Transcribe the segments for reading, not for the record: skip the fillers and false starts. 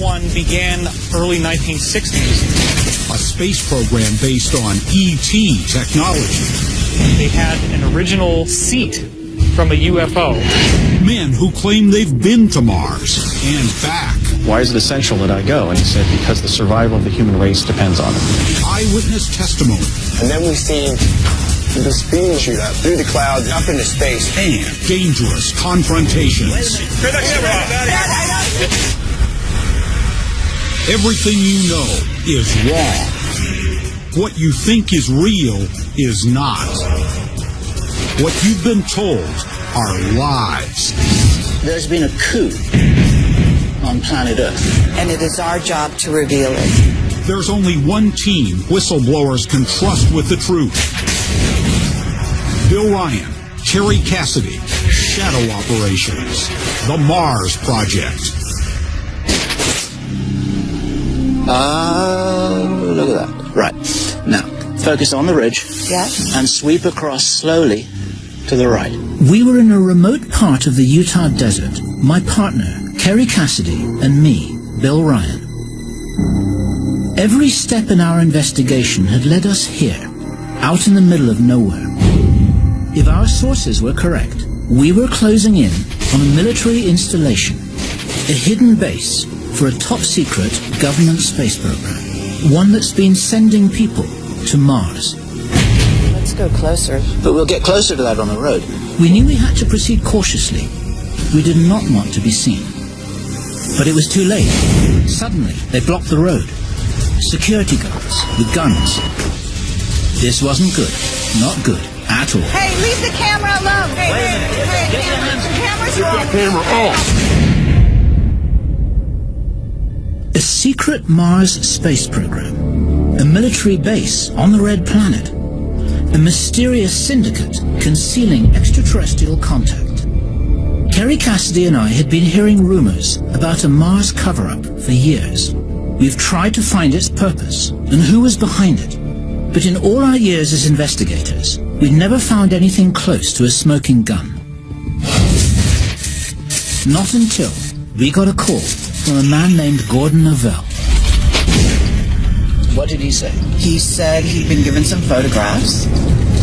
one began early 1960s. A space program based on ET technology. They had an original seat from a UFO. Men who claim they've been to Mars and back. Why is it essential that I go? And he said, because the survival of the human race depends on it. Eyewitness testimony. And then we see this beam shoot up through the clouds, up into space. And dangerous confrontations. Everything you know is wrong. What you think is real is not. What you've been told are lies. There's been a coup on planet Earth. And it is our job to reveal it. There's only one team whistleblowers can trust with the truth. Bill Ryan, Kerry Cassidy, Shadow Operations, The Mars Project. Look at that. Right. Now, focus on the ridge. Yes. And sweep across slowly to the right. We were in a remote part of the Utah desert. My partner, Kerry Cassidy, and me, Bill Ryan. Every step in our investigation had led us here, out in the middle of nowhere. If our sources were correct, we were closing in on a military installation, a hidden base for a top-secret government space program, one that's been sending people to Mars. Let's go closer. But we'll get closer to that on the road. We knew we had to proceed cautiously. We did not want to be seen. But it was too late. Suddenly, they blocked the road. Security guards with guns. This wasn't good. Not good at all. Hey, leave the camera alone. Hey, the camera's off. A secret Mars space program. A military base on the Red Planet. A mysterious syndicate concealing extraterrestrial contact. Kerry Cassidy and I had been hearing rumors about a Mars cover-up for years. We've tried to find its purpose and who was behind it. But in all our years as investigators, we'd never found anything close to a smoking gun. Not until we got a call from a man named Gordon Novell. What did he say? He said he'd been given some photographs.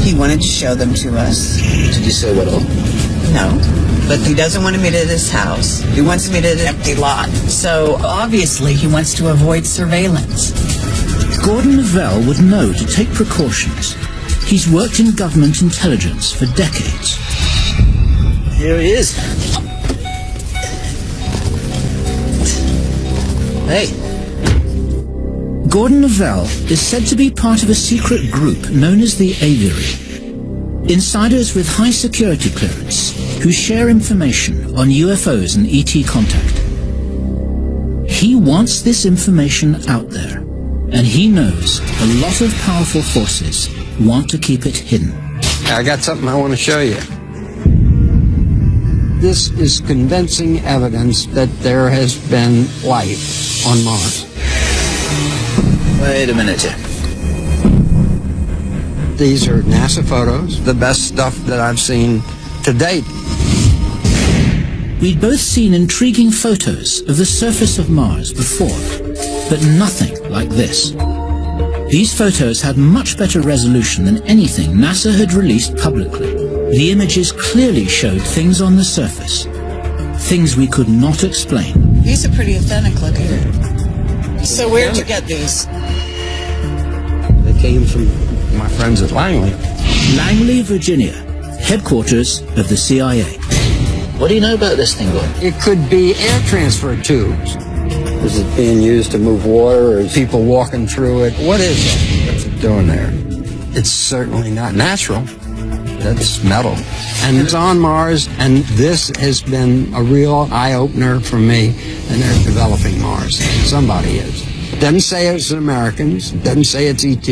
He wanted to show them to us. Did he say what all? No, but he doesn't want to meet at his house. He wants to meet at an empty lot. So obviously he wants to avoid surveillance. Gordon Novell would know to take precautions. He's worked in government intelligence for decades. Here he is. Hey. Gordon Novell is said to be part of a secret group known as the Aviary. Insiders with high security clearance who share information on UFOs and ET contact. He wants this information out there, and he knows a lot of powerful forces want to keep it hidden. I got something I want to show you. This is convincing evidence that there has been life on Mars. Wait a minute here. These are NASA photos, the best stuff that I've seen to date. We'd both seen intriguing photos of the surface of Mars before, but nothing like this. These photos had much better resolution than anything NASA had released publicly. The images clearly showed things on the surface, things we could not explain. These are pretty authentic looking. So where'd you get these? They came from my friends at Langley. Langley, Virginia, headquarters of the CIA. What do you know about this thing, Gordon? It could be air transfer tubes. Is it being used to move water, or is people walking through it? What is it? What's it doing there? It's certainly not natural. That's metal. And it's on Mars, and this has been a real eye-opener for me, and they're developing Mars. Somebody is. Doesn't say it's Americans, doesn't say it's ET,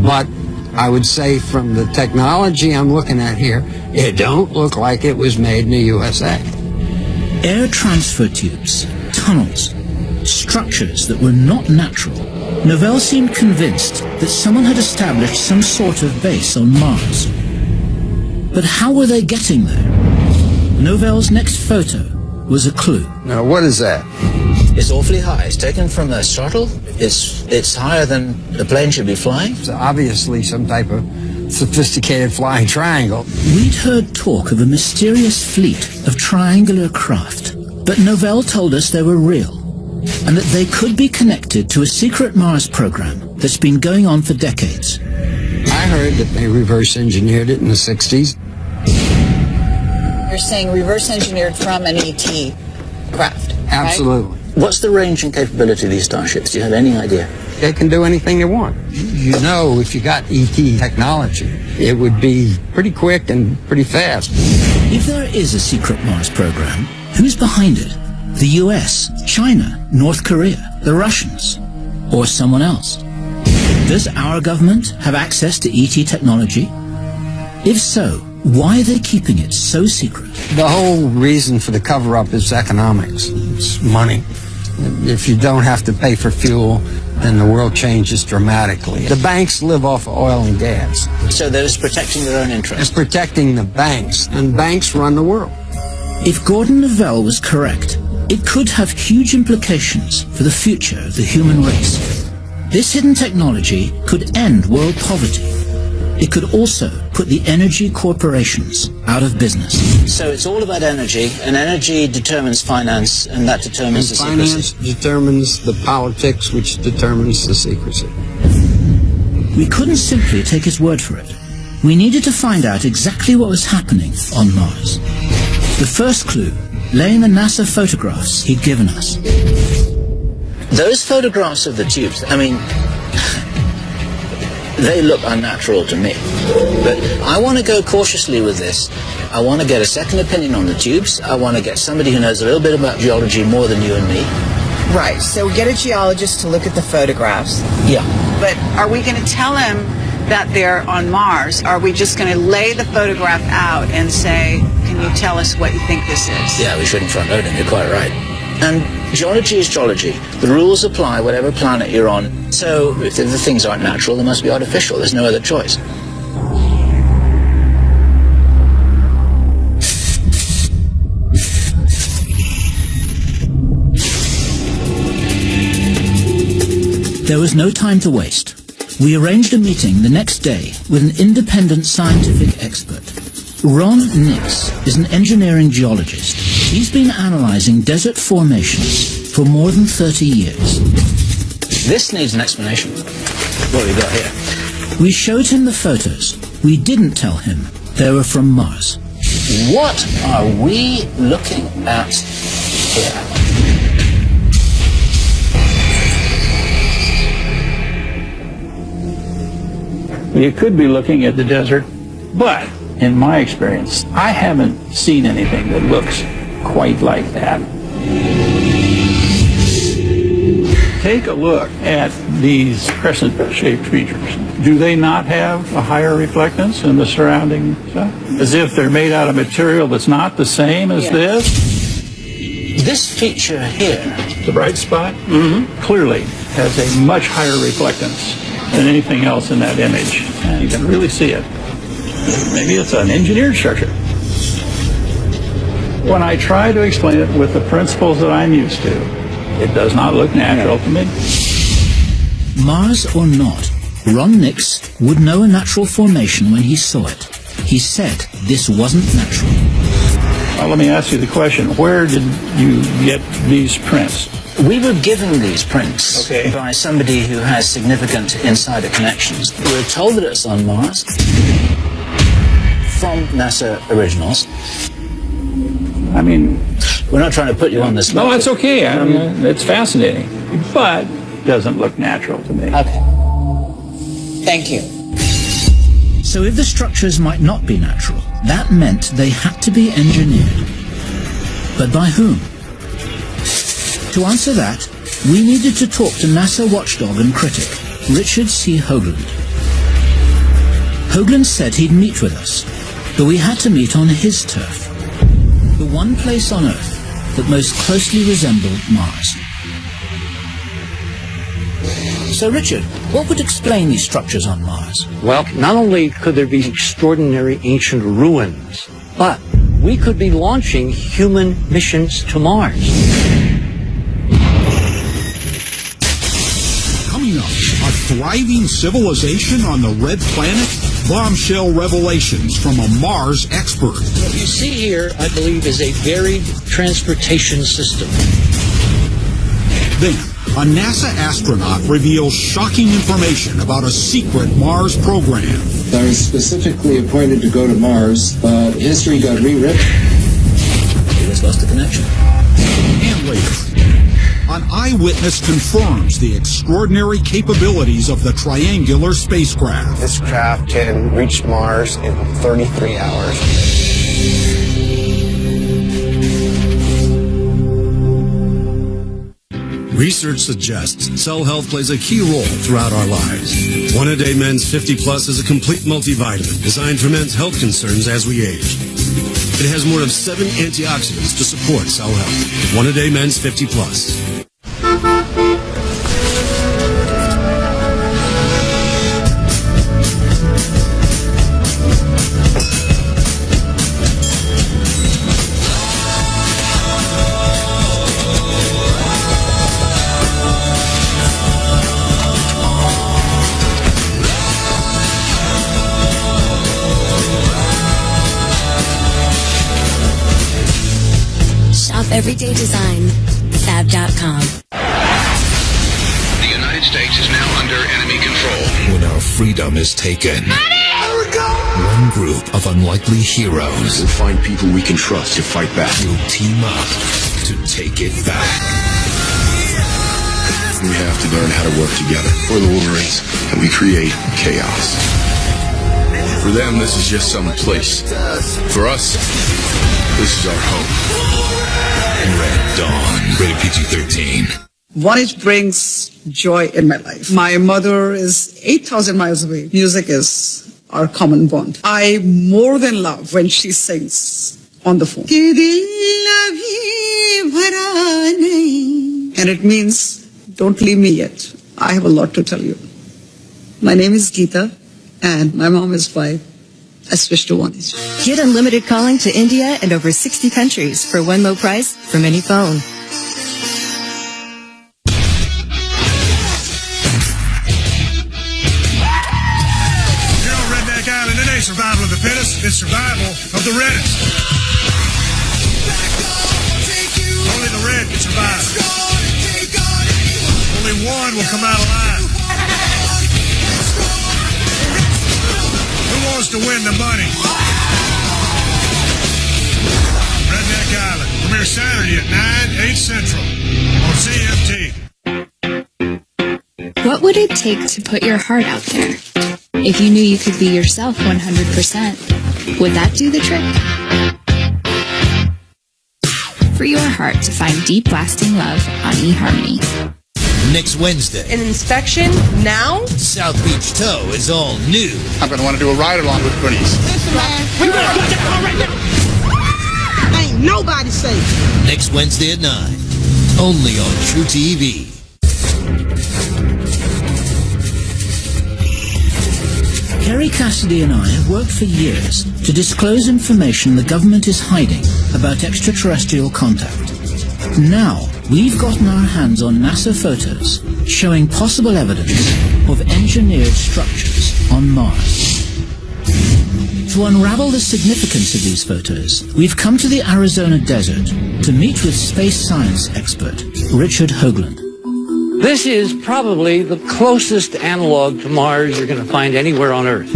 but I would say from the technology I'm looking at here, it don't look like it was made in the USA. Air transfer tubes, tunnels, structures that were not natural. Novell seemed convinced that someone had established some sort of base on Mars. But how were they getting there? Novell's next photo was a clue. Now, what is that? It's awfully high. It's taken from a shuttle. It's higher than the plane should be flying. It's obviously some type of sophisticated flying triangle. We'd heard talk of a mysterious fleet of triangular craft, but Novell told us they were real, and that they could be connected to a secret Mars program that's been going on for decades. I heard that they reverse engineered it in the 60s. You're saying reverse engineered from an ET craft, Absolutely. right? What's the range and capability of these starships? Do you have any idea? They can do anything they want. You know, if you got ET technology, it would be pretty quick and pretty fast. If there is a secret Mars program, who's behind it? The US, China, North Korea, the Russians, or someone else? Does our government have access to ET technology? If so, why are they keeping it so secret? The whole reason for the cover-up is economics. It's money. If you don't have to pay for fuel, then the world changes dramatically. The banks live off of oil and gas. So they're just protecting their own It's interests. protecting the banks, and banks run the world. If Gordon Novell was correct, it could have huge implications for the future of the human race. This hidden technology could end world poverty. It could also put the energy corporations out of business. So it's all about energy, and energy determines finance, and that determines the Finance secrecy. determines the politics, which determines the secrecy. We couldn't simply take his word for it. We needed to find out exactly what was happening on Mars. The first clue lay in the NASA photographs he'd given us. Those photographs of the tubes, I mean, they look unnatural to me. But I want to go cautiously with this. I want to get a second opinion on the tubes. I want to get somebody who knows a little bit about geology more than you and me. Right, so get a geologist to look at the photographs. Yeah. But are we going to tell him that they're on Mars? Are we just going to lay the photograph out and say, can you tell us what you think this is? Yeah, we shouldn't front load him. You're quite right. And geology is geology. The rules apply whatever planet you're on. So if the things aren't natural, they must be artificial. There's no other choice. There was no time to waste. We arranged a meeting the next day with an independent scientific expert. Ron Nix is an engineering geologist. He's been analyzing desert formations for more than 30 years. This needs an explanation. What have we got here? We showed him the photos. We didn't tell him they were from Mars. What are we looking at here? You could be looking at the desert, but in my experience, I haven't seen anything that looks quite like that. Take a look at these crescent-shaped features. Do they not have a higher reflectance in the surrounding stuff? As if they're made out of material that's not the same as this? This feature here, The bright spot, clearly has a much higher reflectance than anything else in that image. And you can really see it. Maybe it's an engineered structure. When I try to explain it with the principles that I'm used to, it does not look natural to me. Mars or not, Ron Nix would know a natural formation when he saw it. He said this wasn't natural. Well, let me ask you the question. Where did you get these prints? we were given these prints by somebody who has significant insider connections. We were told that it's on Mars from NASA originals. I mean, we're not trying to put you on the spot. No, it's okay. I mean, it's fascinating, but doesn't look natural to me. Okay. Thank you. So if the structures might not be natural, that meant they had to be engineered. But by whom? To answer that, we needed to talk to NASA watchdog and critic, Richard C. Hoagland. Hoagland said he'd meet with us, but we had to meet on his turf, the one place on Earth that most closely resembled Mars. So, Richard, what would explain these structures on Mars? Well, not only could there be extraordinary ancient ruins, but we could be launching human missions to Mars. thriving civilization on the red planet? Bombshell revelations from a Mars expert. What you see here, I believe, is a varied transportation system. Then, a NASA astronaut reveals shocking information about a secret Mars program. I was specifically appointed to go to Mars, but history got rewritten. We just lost the connection. And later, an eyewitness confirms the extraordinary capabilities of the triangular spacecraft. This craft can reach Mars in 33 hours. Research suggests cell health plays a key role throughout our lives. One A Day Men's 50 Plus is a complete multivitamin designed for men's health concerns as we age. It has more than 7 antioxidants to support cell health. One A Day Men's 50 Plus. Everyday design. Fab.com. The United States is now under enemy control. When our freedom is taken, There we go! one group of unlikely heroes We'll find people we can trust to fight back. will team up to take it back. We have to learn how to work together. We're the Wolverines, and we create chaos. For them, this is just some place. For us, this is our home. Red Dawn, rated PG-13. What it brings joy in my life. My mother is 8,000 miles away. Music is our common bond. I more than love when she sings on the phone. And it means, don't leave me yet. I have a lot to tell you. My name is Geeta, and my mom is 5. I switched to 1. Get unlimited calling to India and over 60 countries for one low price from any phone. Here on Redneck Island, it ain't survival of the fittest, it's survival of the reddest. Only the red can survive. Only one will come out alive. Who wants to win the money? Redneck Island, premieres Saturday at 9, 8 Central on CMT. What would it take to put your heart out there? If you knew you could be yourself 100%, would that do the trick? Free your heart to find deep, lasting love on eHarmony. Next Wednesday. An inspection now? South Beach Tow is all new. I'm going to want to do a ride-along with Bernice. Listen, man. We better put that car right now. Ain't nobody safe. Next Wednesday at 9. Only on True TV. Kerry Cassidy and I have worked for years to disclose information the government is hiding about extraterrestrial contact. Now, we've gotten our hands on NASA photos showing possible evidence of engineered structures on Mars. To unravel the significance of these photos, we've come to the Arizona desert to meet with space science expert Richard Hoagland. This is probably the closest analog to Mars you're going to find anywhere on Earth.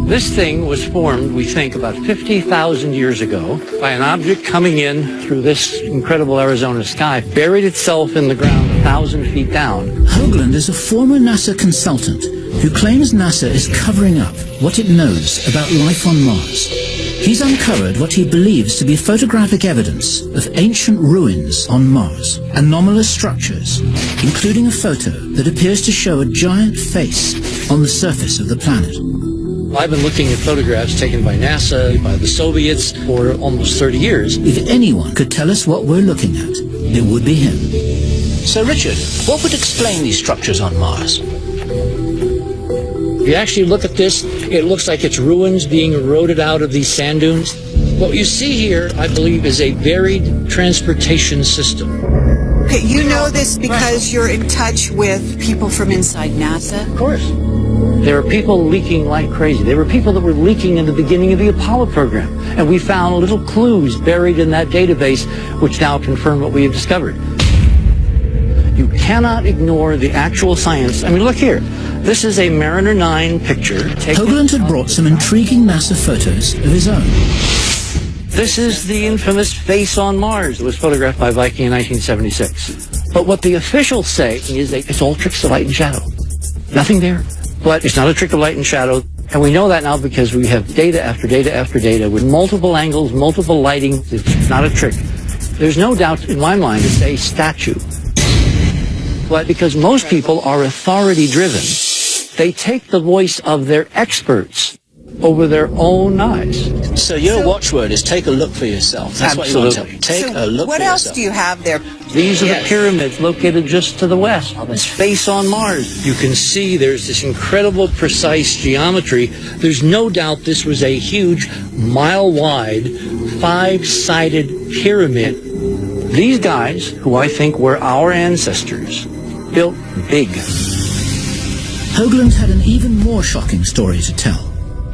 This thing was formed, we think, about 50,000 years ago by an object coming in through this incredible Arizona sky, buried itself in the ground 1,000 feet down. Hoagland is a former NASA consultant who claims NASA is covering up what it knows about life on Mars. He's uncovered what he believes to be photographic evidence of ancient ruins on Mars, anomalous structures, including a photo that appears to show a giant face on the surface of the planet. I've been looking at photographs taken by NASA, by the Soviets, for almost 30 years. If anyone could tell us what we're looking at, it would be him. So, Richard, what would explain these structures on Mars? If you actually look at this, it looks like it's ruins being eroded out of these sand dunes. What you see here, I believe, is a varied transportation system. Okay, you know this because you're in touch with people from inside NASA? Of course. There are people leaking like crazy. There were people that were leaking in the beginning of the Apollo program. And we found little clues buried in that database which now confirm what we have discovered. You cannot ignore the actual science. I mean, look here. This is a Mariner 9 picture. Hoagland had brought some intriguing NASA photos of his own. This is the infamous face on Mars that was photographed by Viking in 1976. But what the officials say is that it's all tricks of light and shadow. Nothing there. But it's not a trick of light and shadow. And we know that now because we have data after data after data with multiple angles, multiple lighting. It's not a trick. There's no doubt in my mind it's a statue. But because most people are authority-driven, they take the voice of their experts over their own eyes. So your watchword is take a look for yourself. That's Absolutely. what you want to tell me. Take a look What for else yourself. do you have there? These are the pyramids located just to the west on this face on Mars. You can see there's this incredible precise geometry. There's no doubt this was a huge, mile-wide, 5-sided pyramid. These guys, who I think were our ancestors, built big. Hoagland had an even more shocking story to tell.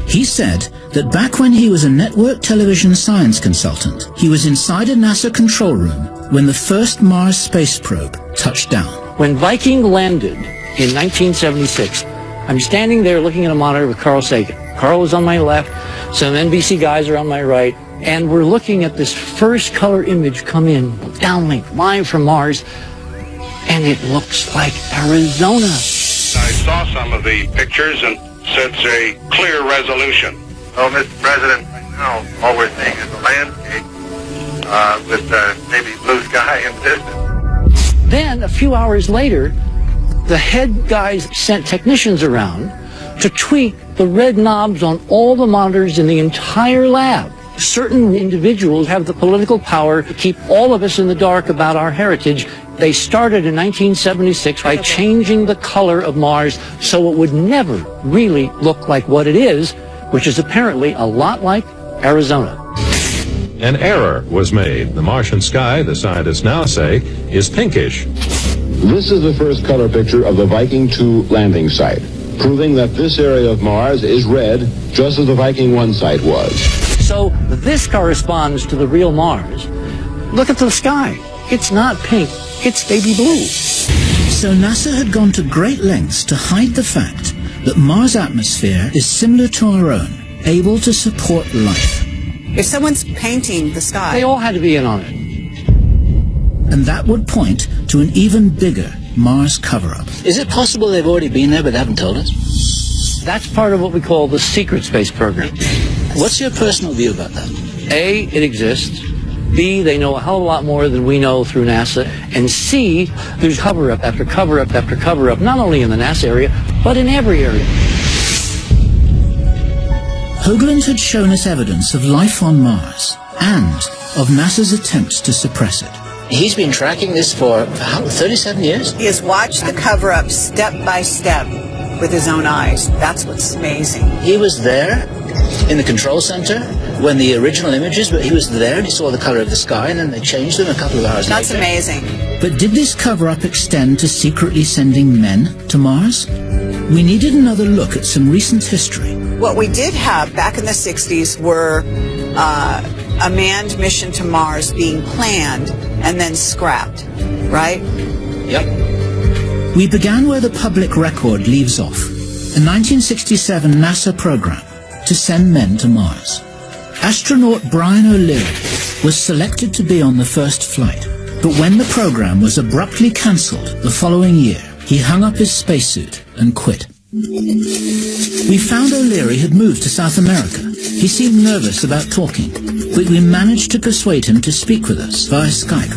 He said that back when he was a network television science consultant, he was inside a NASA control room when the first Mars space probe touched down. When Viking landed in 1976, I'm standing there looking at a monitor with Carl Sagan. Carl is on my left, some NBC guys are on my right, and we're looking at this first color image come in, downlink, live from Mars, and it looks like Arizona. I saw some of the pictures and it's a clear resolution. Well, Mr. President, right now, all we're seeing is a landscape with maybe blue sky in the distance. Then, a few hours later, the head guys sent technicians around to tweak the red knobs on all the monitors in the entire lab. Certain individuals have the political power to keep all of us in the dark about our heritage. They started in 1976 by changing the color of Mars so it would never really look like what it is, which is apparently a lot like Arizona. An error was made. The Martian sky, the scientists now say, is pinkish. This is the first color picture of the Viking 2 landing site, proving that this area of Mars is red, just as the Viking 1 site was. So this corresponds to the real Mars. Look at the sky. It's not pink. It's baby blue. So NASA had gone to great lengths to hide the fact that Mars' atmosphere is similar to our own, able to support life. If someone's painting the sky... They all had to be in on it. And that would point to an even bigger Mars cover-up. Is it possible they've already been there but they haven't told us? That's part of what we call the secret space program. What's your personal view about that? A, it exists. B, they know a hell of a lot more than we know through NASA. And C, there's cover-up after cover-up after cover-up, not only in the NASA area, but in every area. Hoagland had shown us evidence of life on Mars and of NASA's attempts to suppress it. He's been tracking this for 37 years? He has watched the cover-up step by step with his own eyes. That's what's amazing. He was there in the control center when the original images, but he was there and he saw the color of the sky and then they changed them a couple of hours That's later. That's amazing. But did this cover-up extend to secretly sending men to Mars? We needed another look at some recent history. What we did have back in the 60s were a manned mission to Mars being planned and then scrapped, right? Yep. We began where the public record leaves off, a 1967 NASA program to send men to Mars. Astronaut Brian O'Leary was selected to be on the first flight, but when the program was abruptly cancelled the following year, he hung up his spacesuit and quit. We found O'Leary had moved to South America. He seemed nervous about talking, but we managed to persuade him to speak with us via Skype.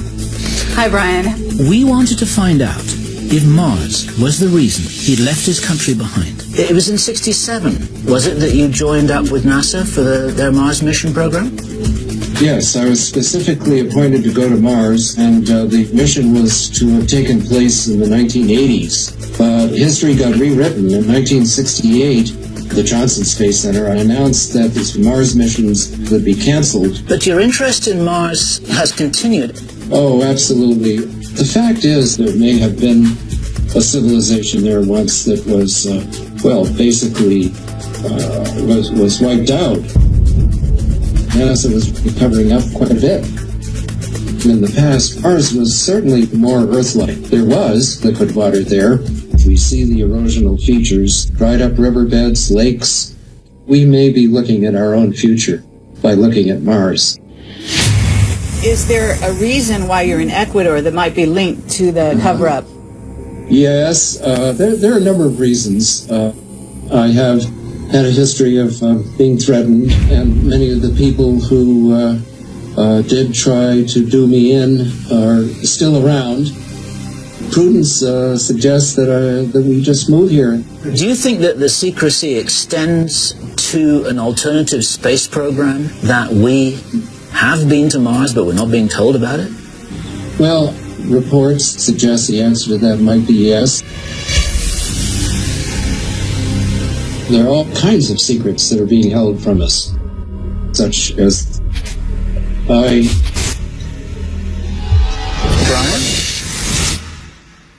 Hi, Brian. We wanted to find out if Mars was the reason he'd left his country behind. It was in '67, was it, that you joined up with NASA for their Mars mission program? Yes, I was specifically appointed to go to Mars, and the mission was to have taken place in the 1980s. But history got rewritten. In 1968, the Johnson Space Center announced that these Mars missions would be canceled. But your interest in Mars has continued. Oh, absolutely. The fact is there may have been a civilization there once that was, basically was wiped out. Yes, it was recovering up quite a bit. In the past, Mars was certainly more Earth-like. There was liquid water there. We see the erosional features, dried up riverbeds, lakes. We may be looking at our own future by looking at Mars. Is there a reason why you're in Ecuador that might be linked to the cover-up? Yes, there are a number of reasons. I have had a history of being threatened, and many of the people who did try to do me in are still around. Prudence suggests that we just move here. Do you think that the secrecy extends to an alternative space program, that we have been to Mars but we're not being told about it? Well, reports suggest the answer to that might be yes. There are all kinds of secrets that are being held from us, such as Brian?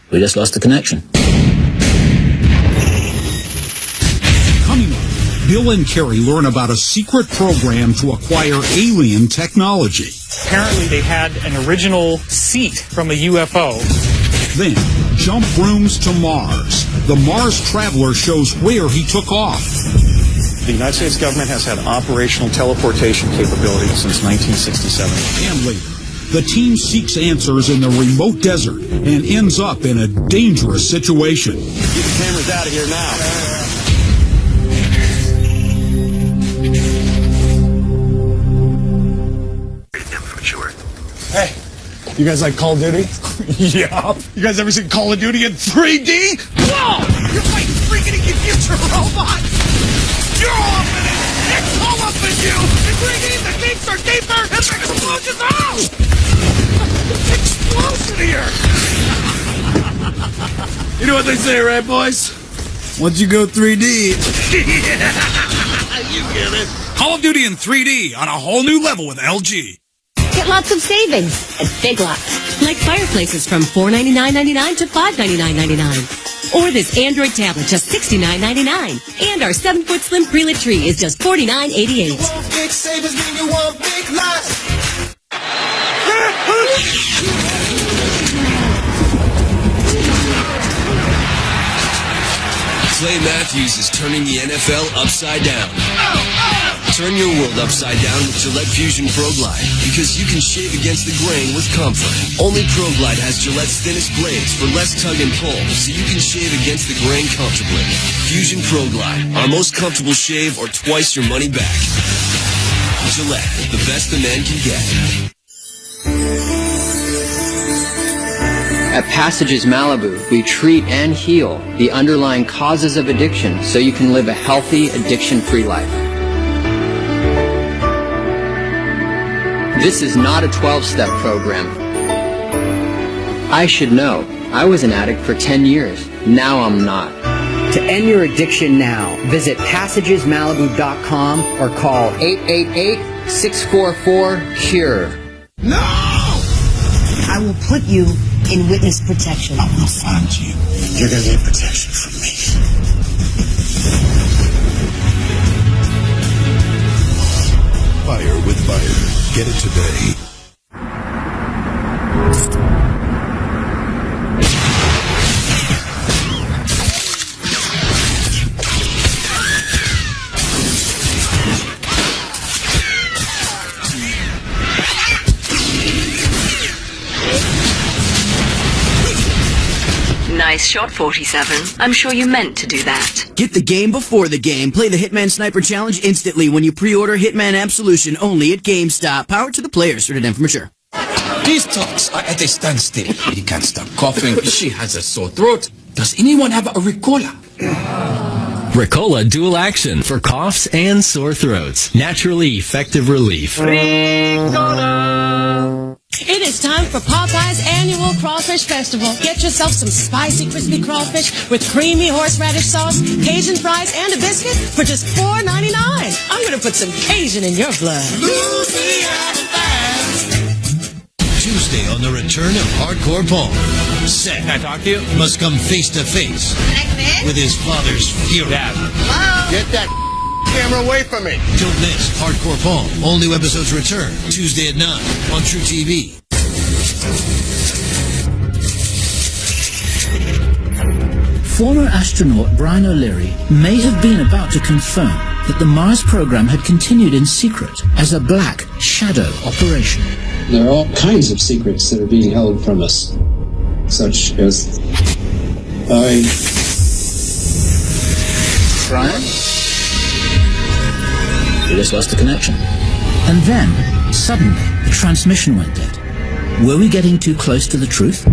We just lost the connection. Coming up, Bill and Kerry learn about a secret program to acquire alien technology. Apparently they had an original seat from a UFO. Then, jump rooms to Mars. The Mars traveler shows where he took off. The United States government has had operational teleportation capability since 1967. And later, the team seeks answers in the remote desert and ends up in a dangerous situation. Get the cameras out of here now. Hey, you guys like Call of Duty? Yeah. You guys ever seen Call of Duty in 3D? Whoa! You're fighting freaking future robot! You're all up in it! It's all up in you! In 3D, the games are deeper and the explosions out! Explosion here! You know what they say, right, boys? Once you go 3D... You get it. Call of Duty in 3D on a whole new level with LG. Get lots of savings at Big Lots. Like fireplaces from $499.99 to $599.99. Or this Android tablet, just $69.99. And our 7-foot slim pre-lit tree is just $49.88. Big savings mean you want Big Lots. Clay Matthews is turning the NFL upside down. Turn your world upside down with Gillette Fusion Pro Glide, because you can shave against the grain with comfort. Only Pro Glide has Gillette's thinnest blades for less tug and pull, so you can shave against the grain comfortably. Fusion Pro Glide, our most comfortable shave or twice your money back. Gillette, the best the man can get. At Passages Malibu, we treat and heal the underlying causes of addiction so you can live a healthy, addiction-free life. This is not a 12-step program. I should know. I was an addict for 10 years. Now I'm not. To end your addiction now, visit PassagesMalibu.com or call 888-644-CURE. No! I will put you in witness protection. I will find you. You're going to get protection from me. Fire with fire. Get it today. Nice shot, 47. I'm sure you meant to do that. Get the game before the game. Play the Hitman Sniper Challenge instantly when you pre-order Hitman Absolution only at GameStop. Power to the players. Rated M for mature. These talks are at a standstill. He can't stop coughing. She has a sore throat. Does anyone have a Ricola? Ricola Dual Action for coughs and sore throats. Naturally effective relief. Ricola! It is time for Popeye's annual Crawfish Festival. Get yourself some spicy, crispy crawfish with creamy horseradish sauce, Cajun fries, and a biscuit for just $4.99. I'm going to put some Cajun in your blood. Louisiana fans. Tuesday on the return of Hardcore Paul. Seth, can I talk to you? Must come face to face with his father's fury. Dad. Hello? Get that camera away from me. Don't miss Hardcore Paul. All new episodes return Tuesday at 9 on True TV. Former astronaut Brian O'Leary may have been about to confirm that the Mars program had continued in secret as a black shadow operation. There are all kinds of secrets that are being held from us, such as Brian? We just lost the connection. And then, suddenly, the transmission went dead. Were we getting too close to the truth?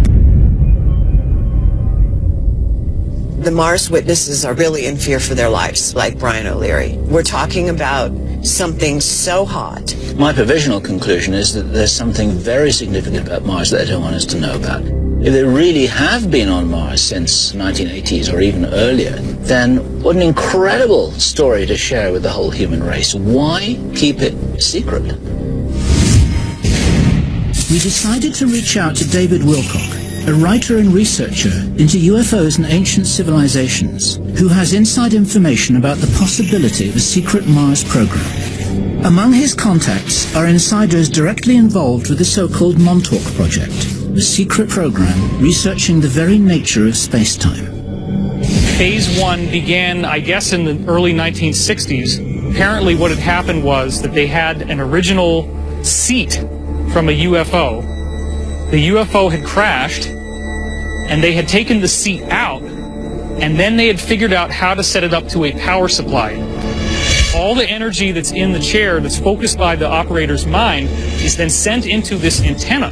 The Mars witnesses are really in fear for their lives, like Brian O'Leary. We're talking about something so hot. My provisional conclusion is that there's something very significant about Mars that they don't want us to know about. If they really have been on Mars since 1980s or even earlier, then what an incredible story to share with the whole human race. Why keep it secret? We decided to reach out to David Wilcock, a writer and researcher into UFOs and ancient civilizations, who has inside information about the possibility of a secret Mars program. Among his contacts are insiders directly involved with the so-called Montauk Project, a secret program researching the very nature of space-time. Phase 1 began, I guess, in the early 1960s. Apparently what had happened was that they had an original seat from a UFO. The UFO had crashed, and they had taken the seat out, and then they had figured out how to set it up to a power supply. All the energy that's in the chair, that's focused by the operator's mind, is then sent into this antenna.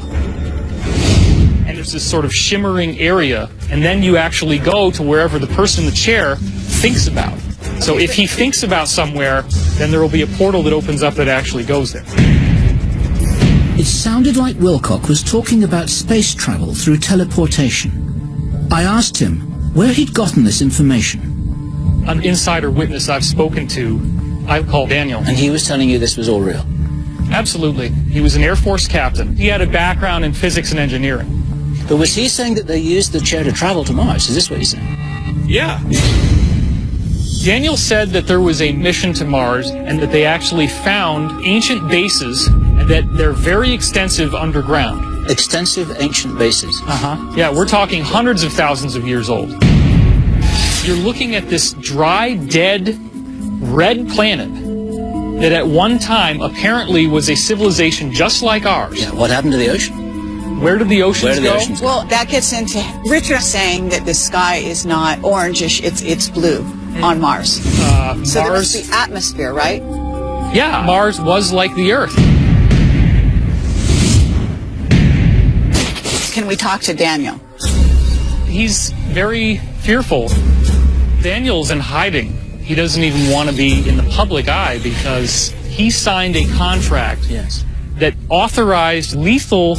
And there's this sort of shimmering area, and then you actually go to wherever the person in the chair thinks about. So if he thinks about somewhere, then there will be a portal that opens up that actually goes there. It sounded like Wilcock was talking about space travel through teleportation. I asked him where he'd gotten this information. An insider witness I've spoken to, I've called Daniel. And he was telling you this was all real? Absolutely. He was an Air Force captain. He had a background in physics and engineering. But was he saying that they used the chair to travel to Mars? Is this what he's saying? Yeah. Daniel said that there was a mission to Mars and that they actually found ancient bases and that they're very extensive underground. Extensive ancient bases? Uh-huh. Yeah, we're talking hundreds of thousands of years old. You're looking at this dry, dead, red planet that at one time apparently was a civilization just like ours. Yeah, what happened to the ocean? Where did the oceans go? Well, that gets into Richard saying that the sky is not orangish, it's blue on Mars. So there was the atmosphere, right? Yeah, Mars was like the Earth. Can we talk to Daniel? He's very fearful. Daniel's in hiding. He doesn't even want to be in the public eye because he signed a contract that authorized lethal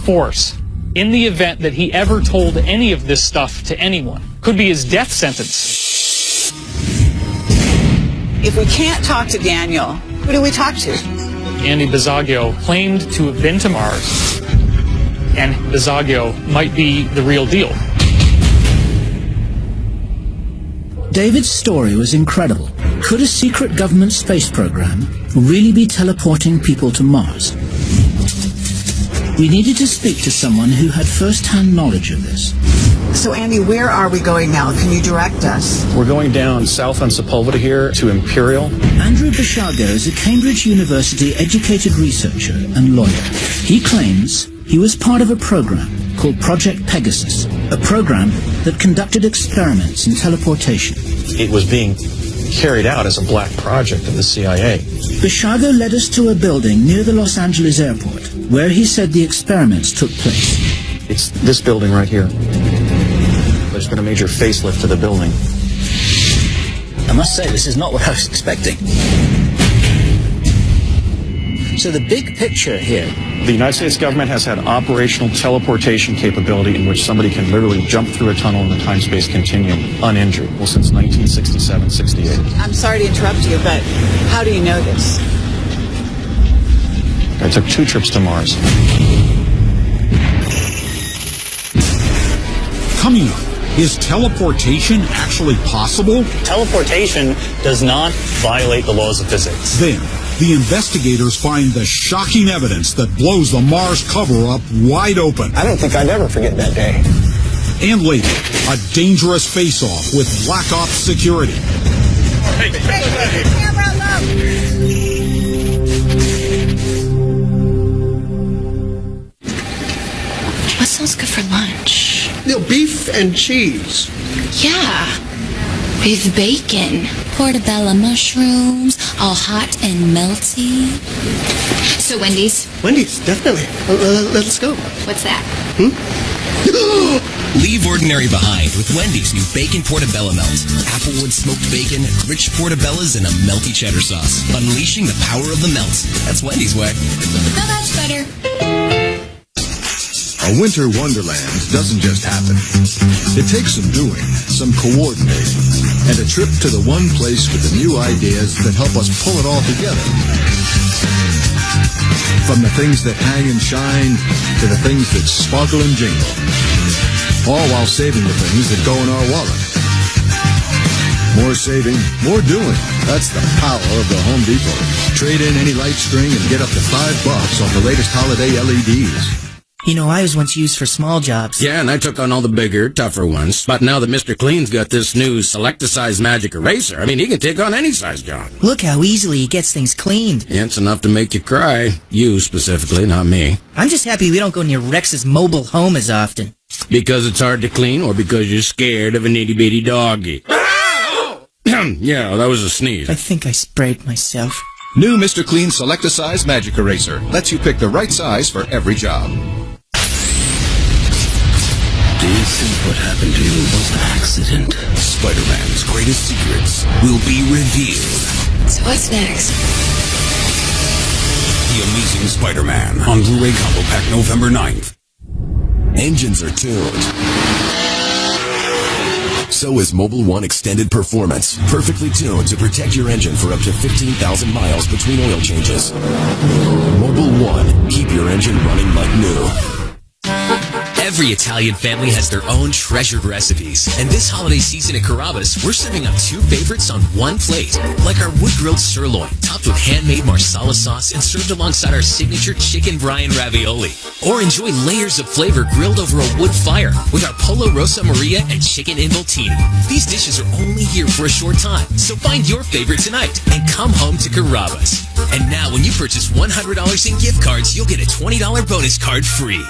force in the event that he ever told any of this stuff to anyone. Could be his death sentence. If we can't talk to Daniel, who do we talk to? Andy Bisaggio claimed to have been to Mars, and Bisaggio might be the real deal. David's story was incredible. Could a secret government space program really be teleporting people to Mars? We needed to speak to someone who had first-hand knowledge of this. So, Andy, where are we going now? Can you direct us? We're going down south on Sepulveda here to Imperial. Andrew Bisaggio is a Cambridge University educated researcher and lawyer. He claims he was part of a program called Project Pegasus, a program that conducted experiments in teleportation. It was being carried out as a black project of the CIA. Bisaggio led us to a building near the Los Angeles airport, where he said the experiments took place. It's this building right here. There's been a major facelift to the building. I must say, this is not what I was expecting. So the big picture here... The United States government has had operational teleportation capability in which somebody can literally jump through a tunnel in the time-space continuum uninjured. Well, since 1967-68. I'm sorry to interrupt you, but how do you know this? I took 2 trips to Mars. Coming up, is teleportation actually possible? Teleportation does not violate the laws of physics. Then, the investigators find the shocking evidence that blows the Mars cover-up wide open. I don't think I'd ever forget that day. And later, a dangerous face-off with Black Ops security. Hey, camera low! What sounds good for lunch? Beef and cheese. Yeah, with bacon. Portobello mushrooms, all hot and melty. So Wendy's? Wendy's, definitely. Let's go. What's that? Leave ordinary behind with Wendy's new Bacon Portobello Melt. Applewood smoked bacon, rich portobellas, and a melty cheddar sauce. Unleashing the power of the melt. That's Wendy's way. Now that's better. A winter wonderland doesn't just happen. It takes some doing, some coordinating, and a trip to the one place with the new ideas that help us pull it all together. From the things that hang and shine to the things that sparkle and jingle. All while saving the things that go in our wallet. More saving, more doing. That's the power of the Home Depot. Trade in any light string and get up to $5 off the latest holiday LEDs. You know, I was once used for small jobs. Yeah, and I took on all the bigger, tougher ones. But now that Mr. Clean's got this new select-a-size magic eraser, I mean, he can take on any size job. Look how easily he gets things cleaned. Yeah, it's enough to make you cry. You specifically, not me. I'm just happy we don't go near Rex's mobile home as often. Because it's hard to clean or because you're scared of an itty-bitty doggy? Yeah, that was a sneeze. I think I sprayed myself. New Mr. Clean Select-a-Size Magic Eraser lets you pick the right size for every job. Do you think what happened to you was an accident? Spider-Man's greatest secrets will be revealed. So what's next? The Amazing Spider-Man on Blu-ray Combo Pack November 9th. Engines are tuned. So is Mobile One Extended Performance. Perfectly tuned to protect your engine for up to 15,000 miles between oil changes. Mobile One. Keep your engine running like new. Every Italian family has their own treasured recipes. And this holiday season at Carrabba's, we're serving up two favorites on one plate. Like our wood-grilled sirloin, topped with handmade marsala sauce and served alongside our signature chicken brine ravioli. Or enjoy layers of flavor grilled over a wood fire with our Pollo Rosa Maria and chicken involtini. These dishes are only here for a short time, so find your favorite tonight and come home to Carrabba's. And now when you purchase $100 in gift cards, you'll get a $20 bonus card free.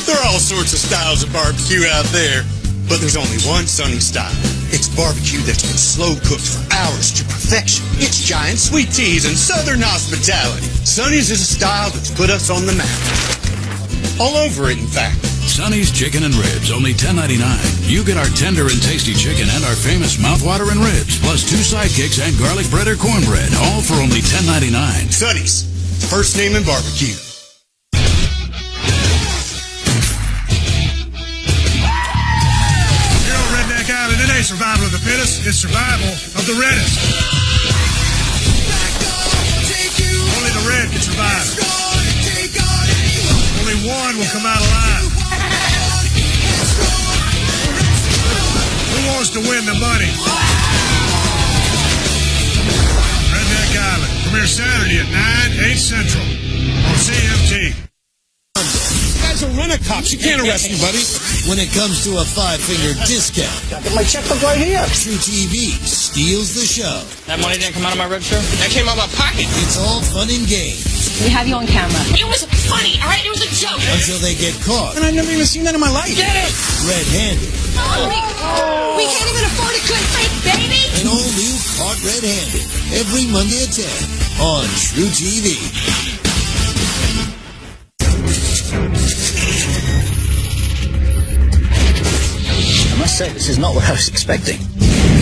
There are all sorts of styles of barbecue out there, but there's only one Sonny style. It's barbecue that's been slow cooked for hours to perfection. It's giant sweet teas and southern hospitality. Sonny's is a style that's put us on the map. All over it, in fact. Sonny's Chicken and Ribs, only $10.99. You get our tender and tasty chicken and our famous mouthwatering ribs, plus 2 sidekicks and garlic bread or cornbread, all for only $10.99. Sonny's, first name in barbecue. It ain't survival of the fittest, it's survival of the reddest. Only the red can survive. Only one will come out alive. Who wants to win the money? Redneck Island, premiere Saturday at 9, 8 Central on CMT. You guys are rent-a-cops. You can't arrest me, buddy. When it comes to a 5-finger discount, Got my checkbook right here. True TV steals the show. That money didn't come out of my register? That came out of my pocket. It's all fun and games. We have you on camera. It was funny, all right? It was a joke. Until they get caught. And I've never even seen that in my life. Get it? Red-handed. We can't even afford a good fake baby. An all-new Caught Red-Handed. Every Monday at 10 on True TV. I must say, this is not what I was expecting.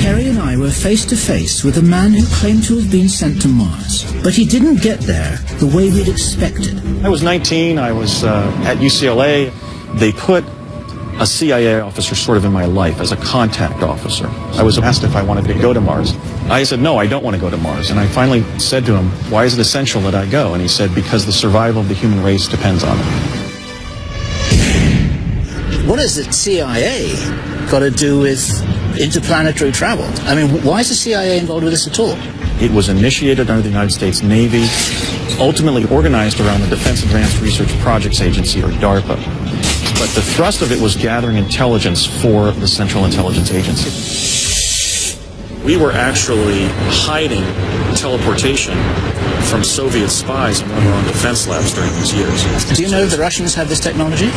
Kerry and I were face to face with a man who claimed to have been sent to Mars. But he didn't get there the way we'd expected. I was 19. I was at UCLA. They put a CIA officer sort of in my life as a contact officer. I was asked if I wanted to go to Mars. I said, no, I don't want to go to Mars. And I finally said to him, why is it essential that I go? And he said, because the survival of the human race depends on it. what has the CIA got to do with interplanetary travel? I mean, why is the CIA involved with this at all? It was initiated under the United States Navy, ultimately organized around the Defense Advanced Research Projects Agency, or DARPA. But the thrust of it was gathering intelligence for the Central Intelligence Agency. We were actually hiding teleportation from Soviet spies in one of our own defense labs during these years. Do you know if the Russians have this technology?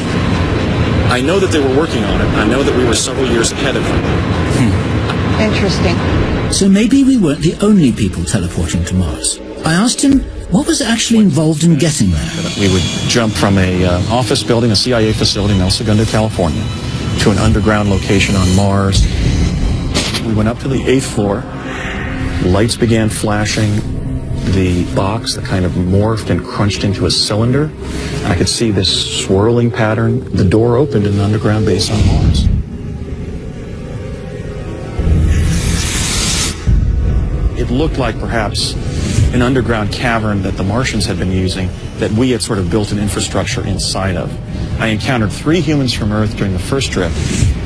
I know that they were working on it. I know that we were several years ahead of them. Interesting. So maybe we weren't the only people teleporting to Mars. I asked him what was actually involved in getting there. We would jump from a office building, a CIA facility in El Segundo, California, to an underground location on Mars. We went up to the 8th floor. Lights began flashing. The box that kind of morphed and crunched into a cylinder. And I could see this swirling pattern. The door opened in an underground base on Mars. It looked like perhaps an underground cavern that the Martians had been using that we had sort of built an infrastructure inside of. I encountered 3 humans from Earth during the first trip.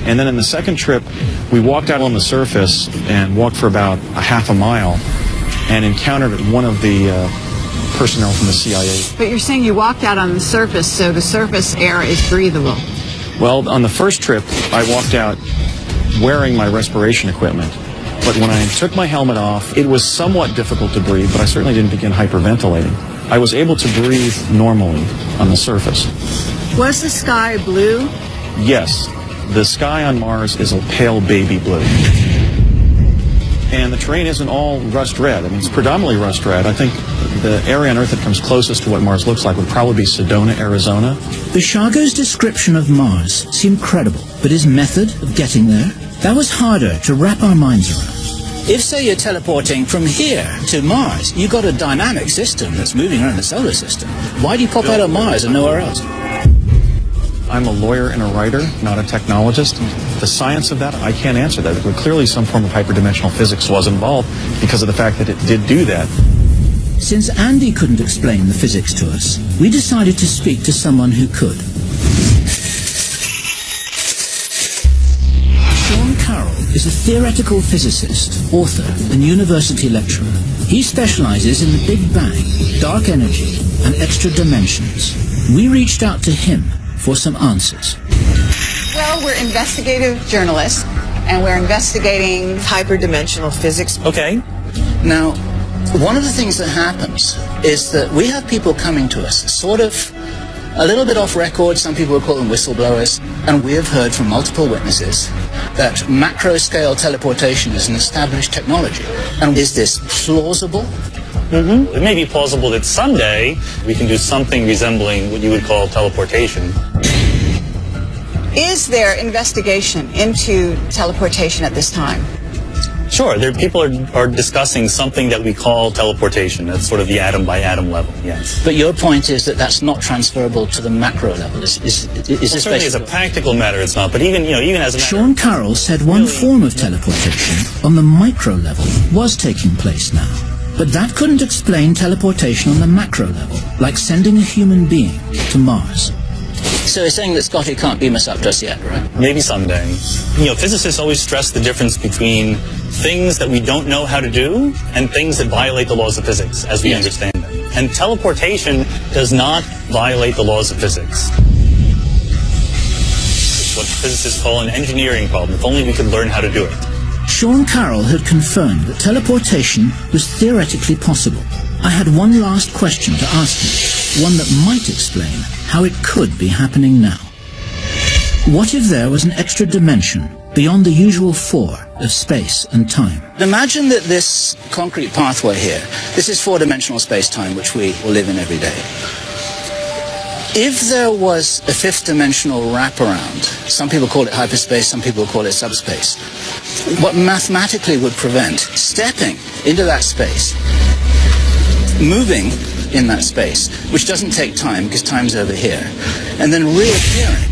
And then in the second trip, we walked out on the surface and walked for about a half a mile and encountered one of the personnel from the CIA. But you're saying you walked out on the surface, so the surface air is breathable. Well, on the first trip, I walked out wearing my respiration equipment. But when I took my helmet off, it was somewhat difficult to breathe, but I certainly didn't begin hyperventilating. I was able to breathe normally on the surface. Was the sky blue? Yes. The sky on Mars is a pale baby blue. And the terrain isn't all rust red. I mean, it's predominantly rust red. I think the area on Earth that comes closest to what Mars looks like would probably be Sedona, Arizona. Bishago's description of Mars seemed credible, but his method of getting there, that was harder to wrap our minds around. If, say, you're teleporting from here to Mars, you've got a dynamic system that's moving around the solar system. Why do you pop out of Mars and nowhere else? I'm a lawyer and a writer, not a technologist. The science of that, I can't answer that. But clearly some form of hyperdimensional physics was involved because of the fact that it did do that. Since Andy couldn't explain the physics to us, we decided to speak to someone who could. Sean Carroll is a theoretical physicist, author, and university lecturer. He specializes in the Big Bang, dark energy, and extra dimensions. We reached out to him for some answers. Well, we're investigative journalists, and we're investigating hyperdimensional physics. Okay. Now, one of the things that happens is that we have people coming to us, sort of a little bit off record. Some people would call them whistleblowers, and we have heard from multiple witnesses that macro-scale teleportation is an established technology. And is this plausible? Mm-hmm. It may be plausible that someday we can do something resembling what you would call teleportation. Is there investigation into teleportation at this time? Sure, people are discussing something that we call teleportation. That's sort of the atom by atom level, yes. But your point is that that's not transferable to the macro level. Is this certainly as a practical matter it's not, but even as a matter Sean Carroll said one form of teleportation on the micro level was taking place now. But that couldn't explain teleportation on the macro level, like sending a human being to Mars. So you're saying that Scotty can't beam us up just yet, right? Maybe someday. Physicists always stress the difference between things that we don't know how to do and things that violate the laws of physics as we understand them. And teleportation does not violate the laws of physics. It's what physicists call an engineering problem. If only we could learn how to do it. Sean Carroll had confirmed that teleportation was theoretically possible. I had one last question to ask him, one that might explain how it could be happening now. What if there was an extra dimension beyond the usual 4 of space and time? Imagine that this concrete pathway here, this is 4-dimensional space-time, which we will live in every day. If there was a 5th-dimensional wraparound, some people call it hyperspace, some people call it subspace, what mathematically would prevent stepping into that space, moving in that space, which doesn't take time because time's over here, and then reappearing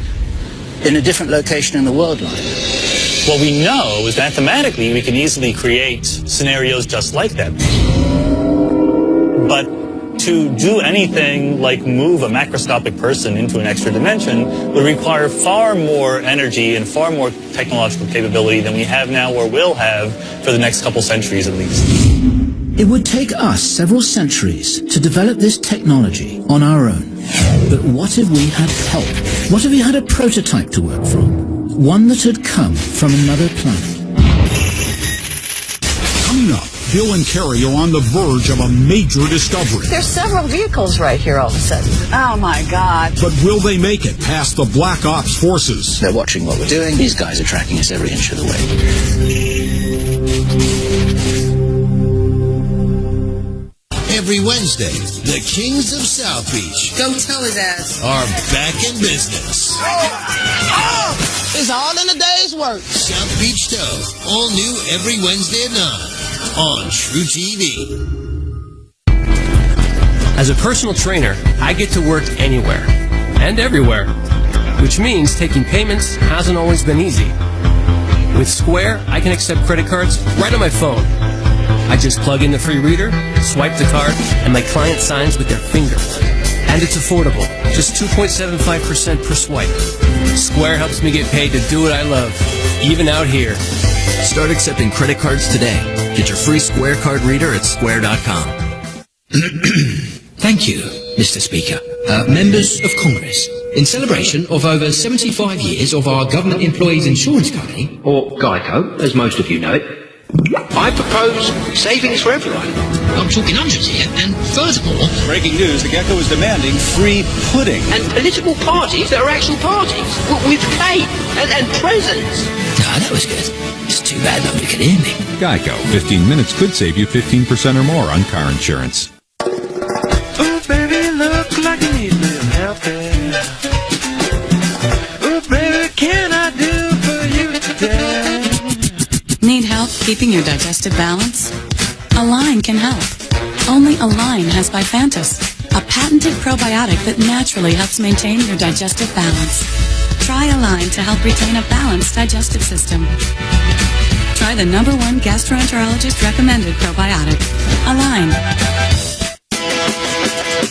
in a different location in the world line? What we know is mathematically we can easily create scenarios just like that. But to do anything like move a macroscopic person into an extra dimension would require far more energy and far more technological capability than we have now or will have for the next couple centuries at least. It would take us several centuries to develop this technology on our own. But what if we had help? What if we had a prototype to work from? One that had come from another planet. Coming up, Bill and Kerry are on the verge of a major discovery. There's several vehicles right here all of a sudden. Oh my God. But will they make it past the Black Ops forces? They're watching what we're doing. These guys are tracking us every inch of the way. Every Wednesday, the Kings of South Beach Go tell his ass. are back in business. It's all in a day's work. South Beach Tow, all new every Wednesday at 9 on True TV. As a personal trainer, I get to work anywhere and everywhere, which means taking payments hasn't always been easy. With Square, I can accept credit cards right on my phone. I just plug in the free reader, swipe the card, and my client signs with their finger. And it's affordable, just 2.75% per swipe. Square helps me get paid to do what I love, even out here. Start accepting credit cards today. Get your free Square card reader at square.com. Thank you, Mr. Speaker. Members of Congress, in celebration of over 75 years of our government employees insurance company, or GEICO, as most of you know it, I propose savings for everyone. I'm talking hundreds here, and furthermore... Breaking news, the Gecko is demanding free pudding. And political parties that are actual parties, with cake and presents. Ah, that was good. It's too bad nobody can hear me. Geico, 15 minutes could save you 15% or more on car insurance. Oh, baby, look like you need a little help there. Oh, baby, can I do for you today? Need help keeping your digestive balance? Align can help. Only Align has Bifantis, a patented probiotic that naturally helps maintain your digestive balance. Try Align to help retain a balanced digestive system. Try the #1 gastroenterologist recommended probiotic, Align.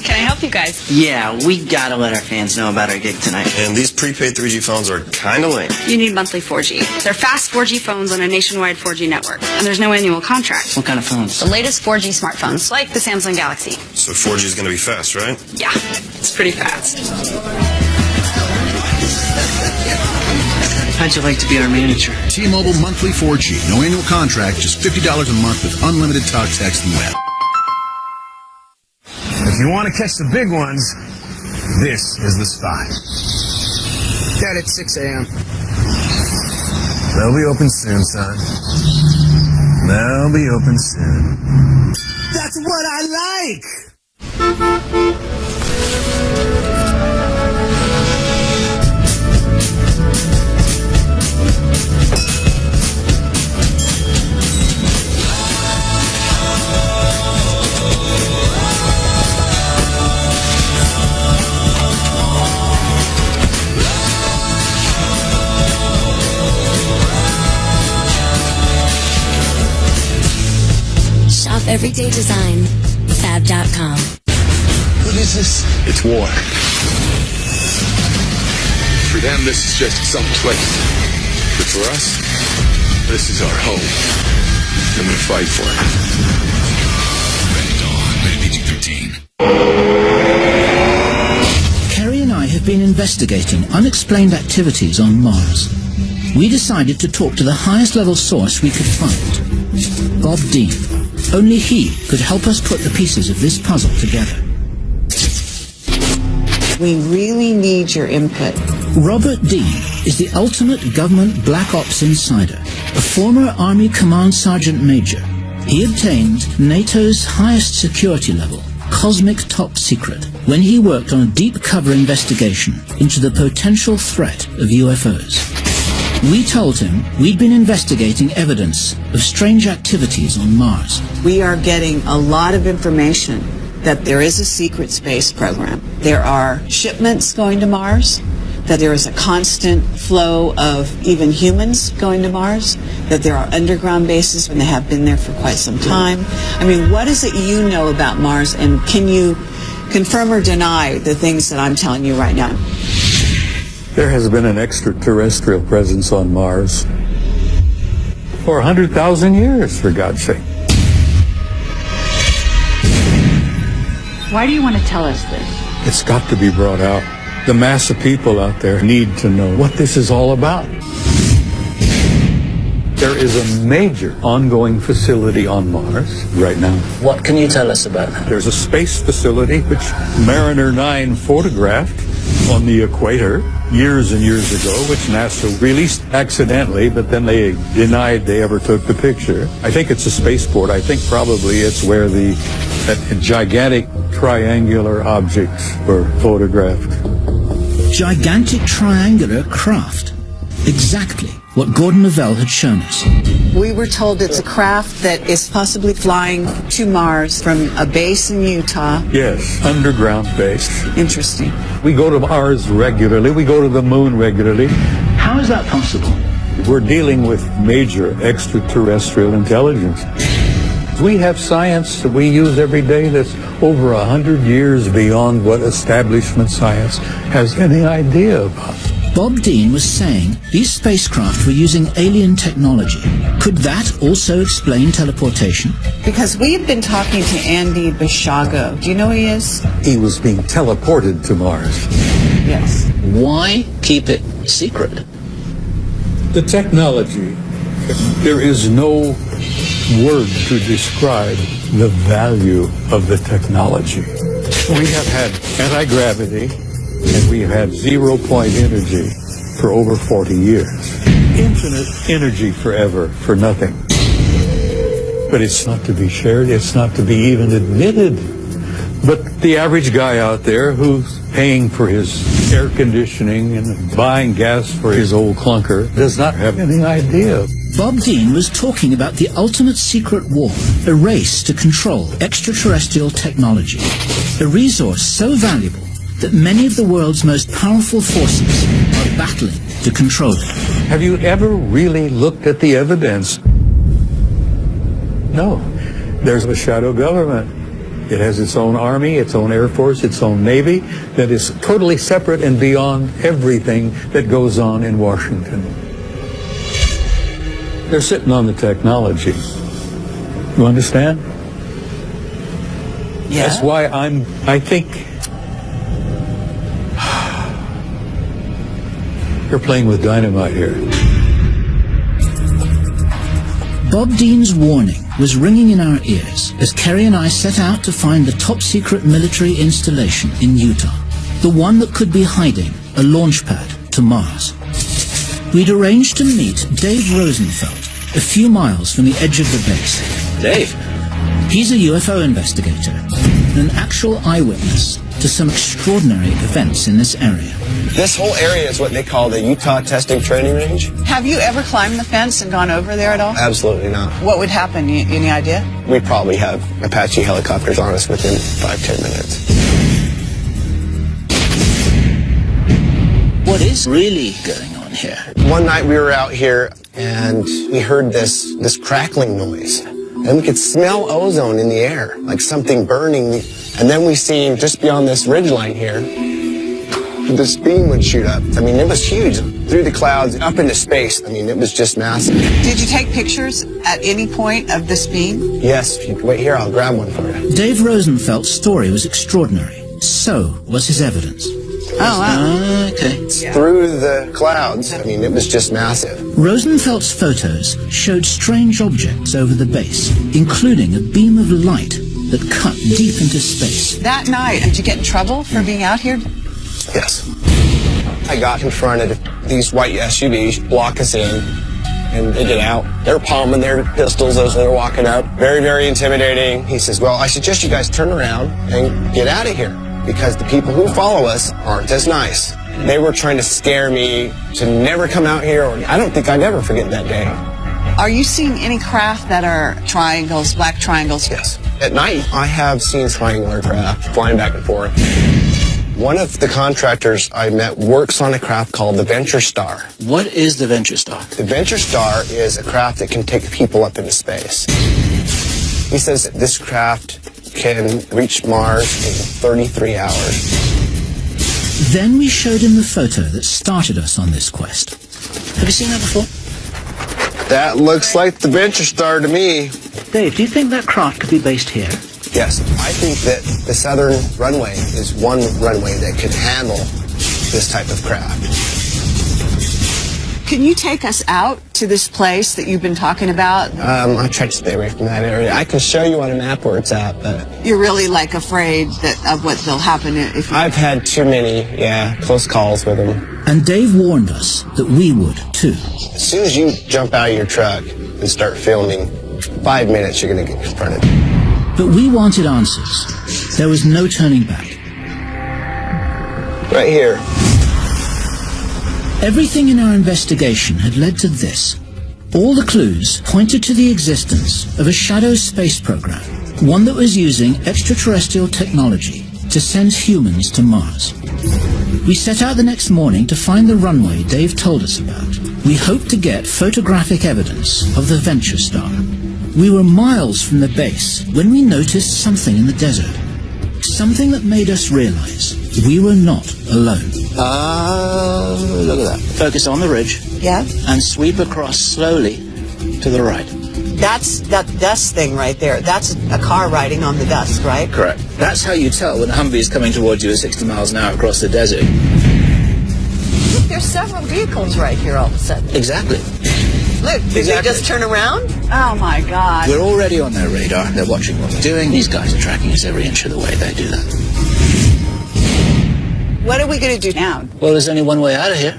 Can I help you guys? Yeah, we gotta let our fans know about our gig tonight. And these prepaid 3G phones are kinda lame. You need monthly 4G. They're fast 4G phones on a nationwide 4G network. And there's no annual contract. What kind of phones? The latest 4G smartphones, like the Samsung Galaxy. So 4G is gonna be fast, right? Yeah, it's pretty fast. How'd you like to be our manager? T-Mobile monthly 4G. No annual contract, just $50 a month with unlimited talk, text, and web. If you want to catch the big ones, this is the spot. Start at 6 a.m. They'll be open soon, son. They'll be open soon. That's what I like. Shop everyday design. Fab.com. What is this? It's war. For them, this is just some place. But for us, this is our home. And we fight for it. Rated PG-13. Kerry and I have been investigating unexplained activities on Mars. We decided to talk to the highest level source we could find, Bob Dean. Only he could help us put the pieces of this puzzle together. We really need your input. Robert Dean is the ultimate government black ops insider, a former Army Command Sergeant Major. He obtained NATO's highest security level, cosmic top secret, when he worked on a deep cover investigation into the potential threat of UFOs. We told him we'd been investigating evidence of strange activities on Mars. We are getting a lot of information that there is a secret space program. There are shipments going to Mars. that there is a constant flow of even humans going to Mars, that there are underground bases and they have been there for quite some time. I mean, what is it you know about Mars, and can you confirm or deny the things that I'm telling you right now? There has been an extraterrestrial presence on Mars for 100,000 years, for God's sake. Why do you want to tell us this? It's got to be brought out. The mass of people out there need to know what this is all about. There is a major ongoing facility on Mars right now. What can you tell us about that? There's a space facility which Mariner 9 photographed on the equator years and years ago, which NASA released accidentally, but then they denied they ever took the picture. I think it's a spaceport. I think probably it's where that gigantic triangular objects were photographed. Gigantic triangular craft. Exactly what Gordon Novell had shown us. We were told it's a craft that is possibly flying to Mars from a base in Utah. Yes, underground base. Interesting. We go to Mars regularly. We go to the moon regularly. How is that possible? We're dealing with major extraterrestrial intelligence. We have science that we use every day that's over 100 years beyond what establishment science has any idea about. Bob Dean was saying these spacecraft were using alien technology. Could that also explain teleportation? Because we've been talking to Andy Bishago. Do you know who he is? He was being teleported to Mars. Yes. Why keep it secret? The technology, there is no word to describe the value of the technology. We have had anti-gravity and we have had 0-point energy for over 40 years. Infinite energy forever for nothing. But it's not to be shared, it's not to be even admitted. But the average guy out there who's paying for his air conditioning and buying gas for his old clunker does not have any idea. Bob Dean was talking about the ultimate secret war, a race to control extraterrestrial technology, a resource so valuable that many of the world's most powerful forces are battling to control it. Have you ever really looked at the evidence? No. There's a shadow government. It has its own army, its own air force, its own navy that is totally separate and beyond everything that goes on in Washington. They're sitting on the technology. You understand? Yeah. That's why I think you're playing with dynamite here. Bob Dean's warning was ringing in our ears as Kerry and I set out to find the top-secret military installation in Utah, the one that could be hiding a launch pad to Mars. We'd arranged to meet Dave Rosenfeld a few miles from the edge of the base. Dave? He's a UFO investigator and an actual eyewitness to some extraordinary events in this area. This whole area is what they call the Utah Testing Training Range. Have you ever climbed the fence and gone over there at all? Absolutely not. What would happen? Any idea? We'd probably have Apache helicopters on us within 5-10 minutes. What is really going on here? One night we were out here and we heard this crackling noise. And we could smell ozone in the air, like something burning. And then we seen just beyond this ridgeline here, this beam would shoot up. I mean, it was huge. Through the clouds, up into space. I mean, it was just massive. Did you take pictures at any point of this beam? Yes. If you wait here, I'll grab one for you. Dave Rosenfeld's story was extraordinary. So was his evidence. Oh, wow. Okay. Yeah. Through the clouds, I mean, it was just massive. Rosenfeld's photos showed strange objects over the base, including a beam of light that cut deep into space. That night, did you get in trouble for being out here? Yes. I got in front of these white SUVs, block us in, and they get out. They're palming their pistols as they're walking up. Very, very intimidating. He says, well, I suggest you guys turn around and get out of here, because the people who follow us aren't as nice. They were trying to scare me to never come out here, or I don't think I'd ever forget that day. Are you seeing any craft that are triangles, black triangles? Yes. At night, I have seen triangular craft flying back and forth. One of the contractors I met works on a craft called the Venture Star. What is the Venture Star? The Venture Star is a craft that can take people up into space. He says that this craft can reach Mars in 33 hours. Then we showed him the photo that started us on this quest. Have you seen that before? That looks like the Venture Star to me. Dave, do you think that craft could be based here? Yes, I think that the southern runway is one runway that could handle this type of craft. Can you take us out to this place that you've been talking about? I try to stay away from that area. I can show you on a map where it's at, but... You're really, like, afraid of what will happen if you... I've had too many, close calls with them. And Dave warned us that we would, too. As soon as you jump out of your truck and start filming, 5 minutes you're going to get confronted. But we wanted answers. There was no turning back. Right here. Everything in our investigation had led to this. All the clues pointed to the existence of a shadow space program, one that was using extraterrestrial technology to send humans to Mars. We set out the next morning to find the runway Dave told us about. We hoped to get photographic evidence of the Venture Star. We were miles from the base when we noticed something in the desert. Something that made us realize we were not alone. Look at that. Focus on the ridge. Yeah. And sweep across slowly to the right. That's that dust thing right there. That's a car riding on the dust, right? Correct. That's how you tell when a Humvee is coming towards you at 60 miles an hour across the desert. Look, there's several vehicles right here all of a sudden. Exactly. Look, did they just turn around? Oh, my God. We're already on their radar. They're watching what we're doing. These guys are tracking us every inch of the way. They do that. What are we going to do now? Well, there's only one way out of here.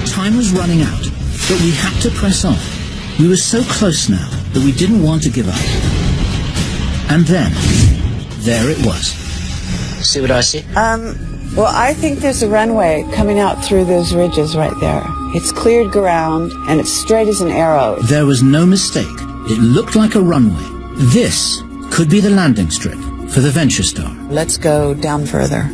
Time was running out, but we had to press on. We were so close now that we didn't want to give up. And then, there it was. See what I see? Well, I think there's a runway coming out through those ridges right there. It's cleared ground, and it's straight as an arrow. There was no mistake. It looked like a runway. This could be the landing strip for the Venture Star. Let's go down further.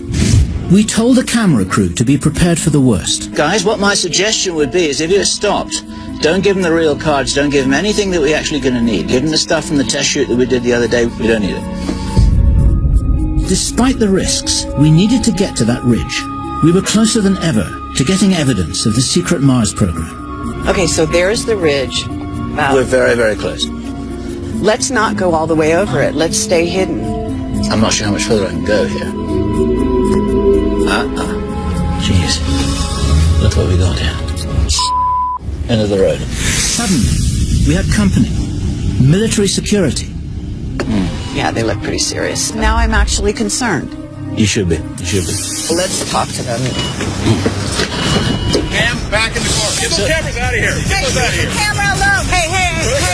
We told the camera crew to be prepared for the worst. Guys, what my suggestion would be is if you're stopped, don't give them the real cards, don't give them anything that we're actually going to need. Give them the stuff from the test shoot that we did the other day. We don't need it. Despite the risks, we needed to get to that ridge. We were closer than ever to getting evidence of the secret Mars program. Okay, so there's the ridge. We're very, very close. Let's not go all the way over it. Let's stay hidden. I'm not sure how much further I can go here. Jeez. Look what we got here. End of the road. Suddenly, we had company. Military security. Yeah, they look pretty serious. Now I'm actually concerned. You should be. You should be. Let's talk to them. Cam, back in the car. Get those cameras out of here. Get those out of here. Camera alone. Hey.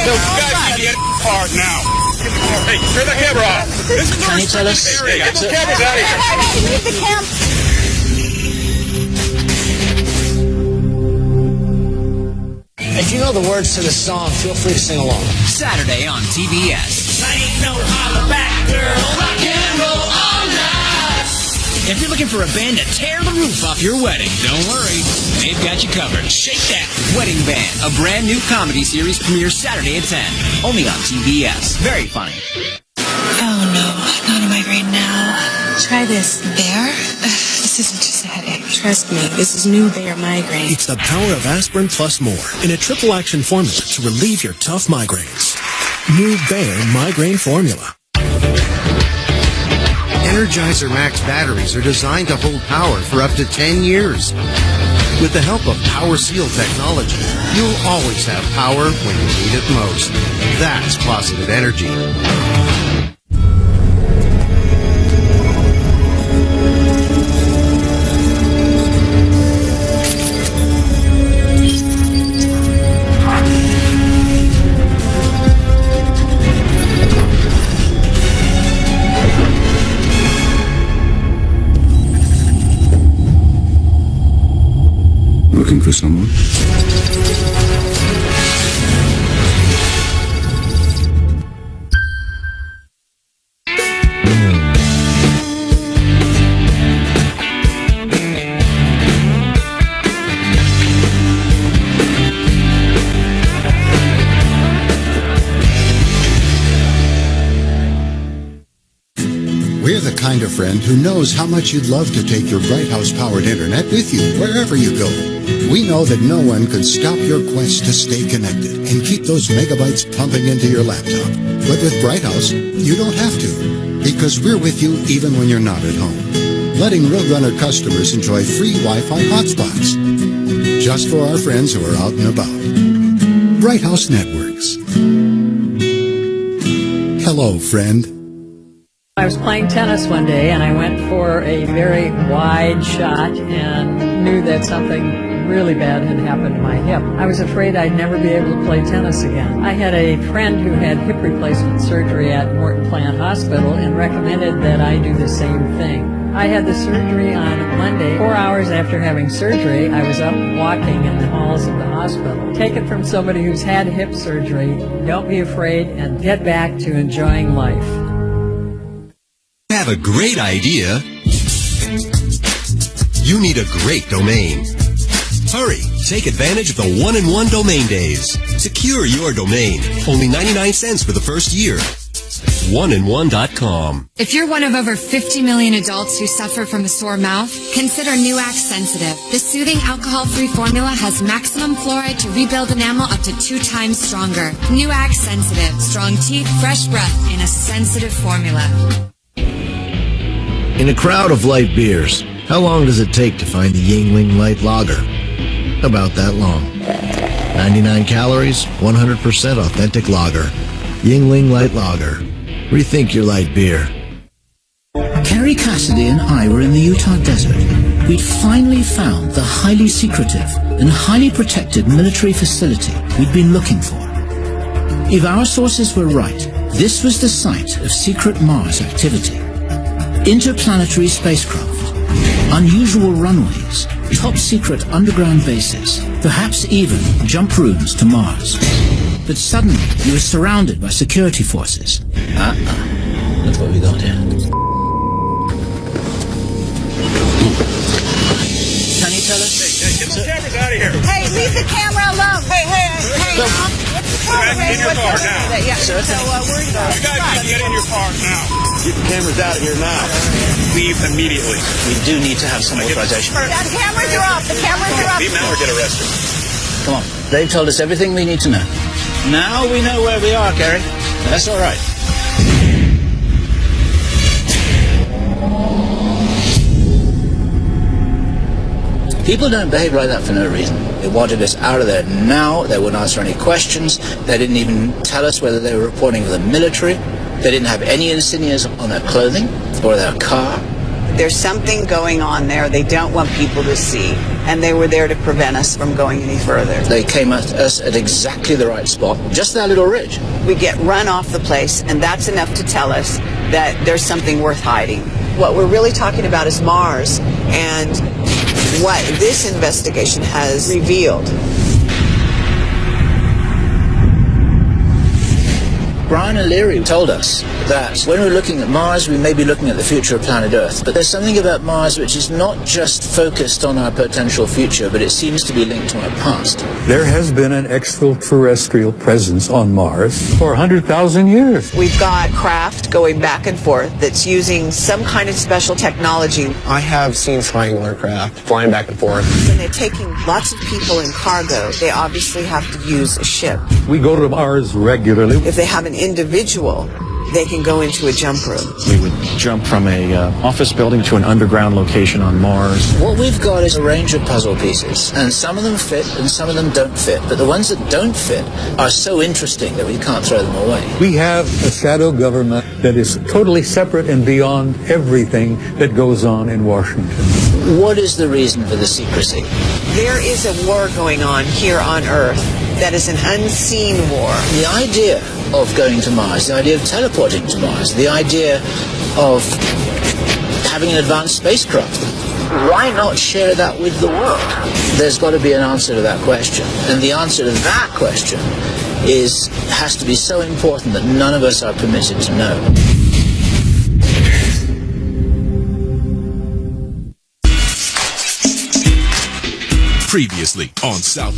No, you guys need to get hard now. Get the car. Hey, turn that camera off. This is Can you tell us? area. Get those cameras out of here. Leave the camera. If you know the words to the song, feel free to sing along. Saturday on TBS. I ain't no holla back girl. Rock and roll all night. If you're looking for a band to tear the roof off your wedding, don't worry. They've got you covered. Shake That Wedding Band, a brand new comedy series premieres Saturday at 10. Only on TBS. Very funny. Oh no, not a migraine now. Try this. Bear? This isn't just a headache. Trust me, this is new Bear migraine. It's the power of aspirin plus more in a triple action formula to relieve your tough migraines. New Bayer Migraine Formula. Energizer Max batteries are designed to hold power for up to 10 years. With the help of Power Seal technology, you'll always have power when you need it most. That's positive energy. Looking for someone? kind of friend who knows how much you'd love to take your Bright House-powered internet with you wherever you go. We know that no one could stop your quest to stay connected and keep those megabytes pumping into your laptop. But with Bright House, you don't have to, because we're with you even when you're not at home, letting Roadrunner customers enjoy free Wi-Fi hotspots, just for our friends who are out and about. Bright House Networks. Hello, friend. I was playing tennis one day and I went for a very wide shot and knew that something really bad had happened to my hip. I was afraid I'd never be able to play tennis again. I had a friend who had hip replacement surgery at Morton Plant Hospital and recommended that I do the same thing. I had the surgery on Monday. 4 hours after having surgery, I was up walking in the halls of the hospital. Take it from somebody who's had hip surgery. Don't be afraid and get back to enjoying life. Have a great idea. You need a great domain. Hurry, take advantage of the 1-in-1 domain days. Secure your domain. Only 99 cents for the first year. 1in1.com. If you're one of over 50 million adults who suffer from a sore mouth, consider NuAx Sensitive. This soothing alcohol-free formula has maximum fluoride to rebuild enamel up to 2 times stronger. NuAx Sensitive. Strong teeth, fresh breath in a sensitive formula. In a crowd of light beers, how long does it take to find the Yingling Light Lager? About that long. 99 calories, 100% authentic lager. Yingling Light Lager. Rethink your light beer. Kerry Cassidy and I were in the Utah desert. We'd finally found the highly secretive and highly protected military facility we'd been looking for. If our sources were right, this was the site of secret Mars activity. Interplanetary spacecraft, unusual runways, top-secret underground bases, perhaps even jump rooms to Mars. But suddenly, you were surrounded by security forces. Look what we got here. Can you tell us? Hey, get the cameras out of here. Hey, leave the camera alone. Hey. Get in your car now. Yeah, so worried about you guys need to get in your car now. Get the cameras out of here now. Leave immediately. We do need to have some authorization. The cameras are off. The cameras are off. Leave now or get arrested. Come on. They've told us everything we need to know. Now we know where we are, Kerry. That's all right. People don't behave like that for no reason. They wanted us out of there now. They wouldn't answer any questions. They didn't even tell us whether they were reporting for the military. They didn't have any insignias on their clothing or their car. There's something going on there they don't want people to see, and they were there to prevent us from going any further. They came at us at exactly the right spot, just that little ridge. We get run off the place, and that's enough to tell us that there's something worth hiding. What we're really talking about is Mars, and what this investigation has revealed. Ryan and Leary told us that when we're looking at Mars, we may be looking at the future of planet Earth. But there's something about Mars which is not just focused on our potential future, but it seems to be linked to our past. There has been an extraterrestrial presence on Mars for 100,000 years. We've got craft going back and forth that's using some kind of special technology. I have seen triangular craft flying back and forth. When they're taking lots of people in cargo, they obviously have to use a ship. We go to Mars regularly. If they have an individual, they can go into a jump room. We would jump from a office building to an underground location on Mars. What we've got is a range of puzzle pieces, and some of them fit and some of them don't fit. But the ones that don't fit are so interesting that we can't throw them away. We have a shadow government that is totally separate and beyond everything that goes on in Washington. What is the reason for the secrecy? There is a war going on here on Earth that is an unseen war. The idea of going to Mars, the idea of teleporting to Mars, the idea of having an advanced spacecraft, why not share that with the world? There's got to be an answer to that question. And the answer to that question has to be so important that none of us are permitted to know. Previously on South